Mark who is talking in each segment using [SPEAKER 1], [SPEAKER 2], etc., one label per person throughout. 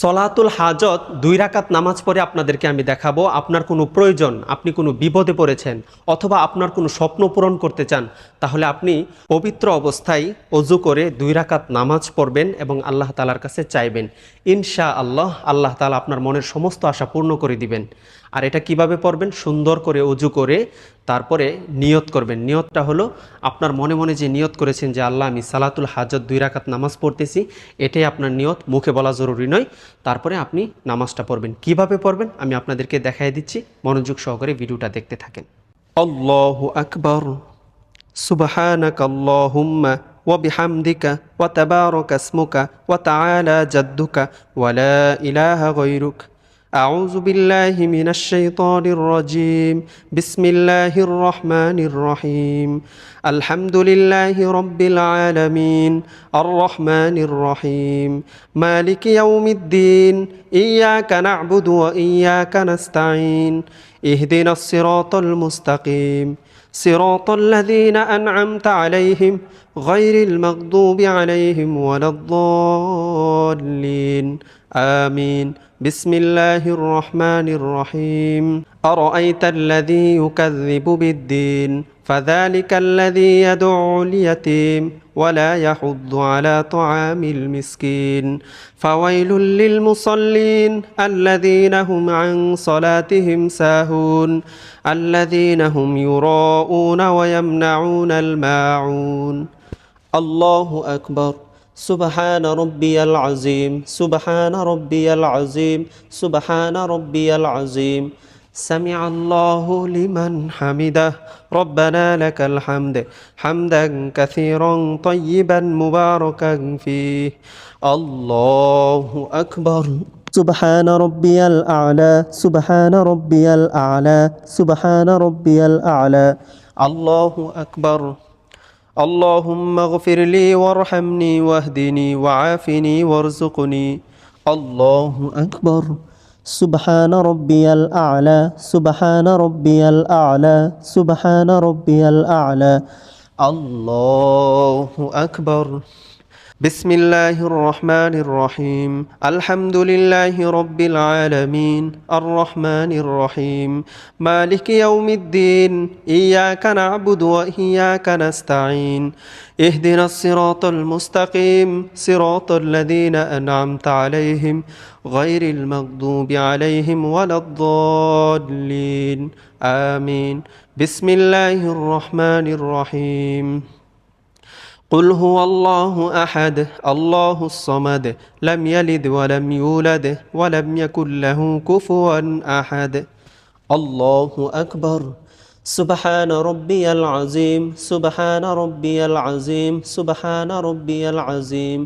[SPEAKER 1] সলাতুল হাজত 2 রাকাত নামাজ পড়ে আপনাদেরকে আমি দেখাবো। আপনার কোনো প্রয়োজন, আপনি কোনো বিপদে পড়েছেন অথবা আপনার কোনো স্বপ্ন পূরণ করতে চান, তাহলে আপনি পবিত্র অবস্থায় অজু করে 2 রাকাত নামাজ পড়বেন এবং আল্লাহ তাআলার কাছে চাইবেন। ইনশাআল্লাহ আল্লাহ তাআলা আপনার মনের সমস্ত আশা পূর্ণ করে দিবেন। আর এটা কিভাবে পড়বেন? সুন্দর করে অজু করে তারপরে নিয়ত করবেন। নিয়তটা হলো আপনার মনে মনে যে নিয়ত করেছেন যে আল্লাহ আমি সালাতুল হাজত 2 রাকাত নামাজ পড়তেছি, এটাই আপনার নিয়ত, মুখে বলা জরুরি নয়। তারপরে আপনি নামাজটা পড়বেন। কিভাবে পড়বেন আমি আপনাদেরকে দেখাই দিচ্ছি, মনোযোগ সহকারে ভিডিওটা দেখতে থাকেন। আল্লাহু আকবার, সুবহানাকাল্লাহুম্মা ওয়া বিহামদিকা ওয়া তাবারাকা ইসমুকা ওয়া তাআলা জাদ্দুকা ওয়া লা ইলাহা গায়রুক। أعوذ بالله من الشيطان الرجيم. بسم الله الرحمن الرحيم. الحمد لله رب العالمين الرحمن الرحيم مالك يوم الدين إياك نعبد وإياك نستعين اهدنا الصراط المستقيم صراط الذين أنعمت عليهم غير المغضوب عليهم ولا الضالين آمين. بسم الله الرحمن الرحيم. أرأيت الذي يكذب بالدين فذلك الذي يدعو اليتيم ولا يحض على طعام المسكين فويل للمصلين الذين هم عن صلاتهم ساهون الذين هم يراءون ويمنعون الماعون. الله أكبر. سبحان ربي العظيم سبحان ربي العظيم سبحان ربي العظيم. سمع الله لمن حمده ربنا لك الحمد حمدا كثيرا طيبا مباركا فيه. الله أكبر. سبحان ربي الأعلى سبحان ربي الأعلى سبحان ربي الأعلى. الله أكبر. اللهم اغفر لي وارحمني واهدني وعافني وارزقني. الله أكبر. سبحان ربي الأعلى سبحان ربي الأعلى سبحان ربي الأعلى. الله أكبر. بسم الله الرحمن الرحيم. الحمد لله رب العالمين الرحمن الرحيم مالك يوم الدين إياك نعبد وإياك نستعين اهدنا الصراط المستقيم صراط الذين أنعمت عليهم غير المغضوب عليهم ولا الضالين آمين. بسم الله الرحمن الرحيم. قل هو الله أحد الله الصمد لم يلد ولم يولد ولم يكن له كفوا أحد. الله أكبر. سبحان ربي العظيم سبحان ربي العظيم سبحان ربي العظيم.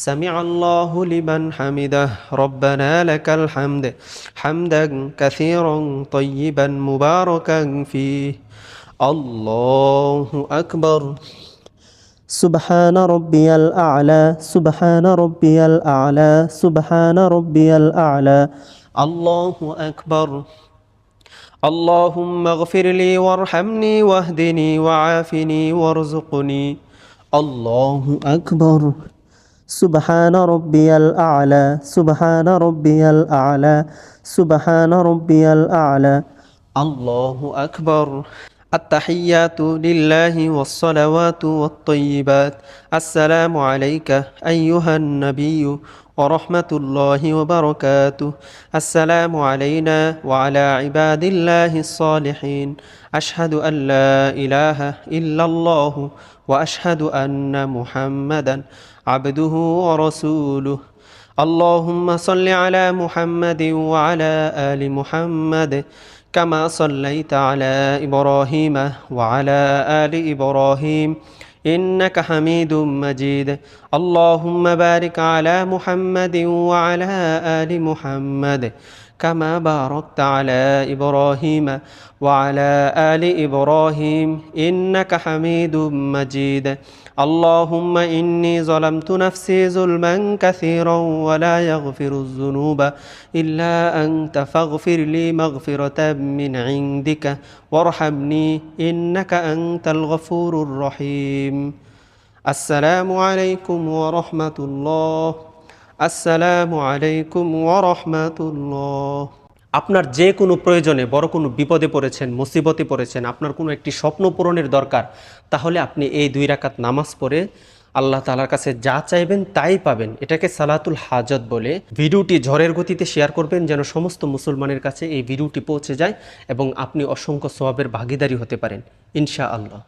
[SPEAKER 1] سمع الله لمن حمده ربنا لك الحمد حمدا كثيرا طيبا مباركا فيه. الله أكبر. سبحان ربي الأعلى سبحان ربي الأعلى سبحان ربي الأعلى. الله أكبر. اللهم اغفر لي وارحمني واهدني وعافني وارزقني. الله أكبر. سبحان ربي الأعلى سبحان ربي الأعلى سبحان ربي الأعلى. الله أكبر. التحيات لله والصلوات والطيبات. السلام عليك أيها النبي ورحمة الله وبركاته. السلام علينا وعلى عباد الله الصالحين. أشهد أن لا إله إلا الله وأشهد أن محمدا عبده ورسوله. اللهم صل على محمد وعلى آل محمد كما صليت على إبراهيم وعلى آل إبراهيم إنك حميد مجيد. اللهم بارك على محمد وعلى آل محمد كما باركت على إبراهيم وعلى آل إبراهيم إنك حميد مجيد. اللهم إني ظلمت نفسي ظلما كثيرا ولا يغفر الذنوب إلا أنت فاغفر لي مغفرة من عندك وارحمني إنك أنت الغفور الرحيم. السلام عليكم ورحمة الله. আসসালামু আলাইকুম ওয়া রাহমাতুল্লাহ। আপনার যে কোনো প্রয়োজনে, বড় কোনো বিপদে পড়েছেন, মুসিবতে পড়েছেন, আপনার কোনো একটি স্বপ্ন পূরণের দরকার, তাহলে আপনি এই 2 রাকাত নামাজ পড়ে আল্লাহ তাআলার কাছে যা চাইবেন তাই পাবেন। এটাকে সালাতুল হাজত বলে। ভিডিওটি ঝড়ের গতিতে শেয়ার করবেন যেন সমস্ত মুসলমানের কাছে এই ভিডিওটি পৌঁছে যায় এবং আপনি অসংখ্য সওয়াবের ভাগীদারি হতে পারেন ইনশাআল্লাহ।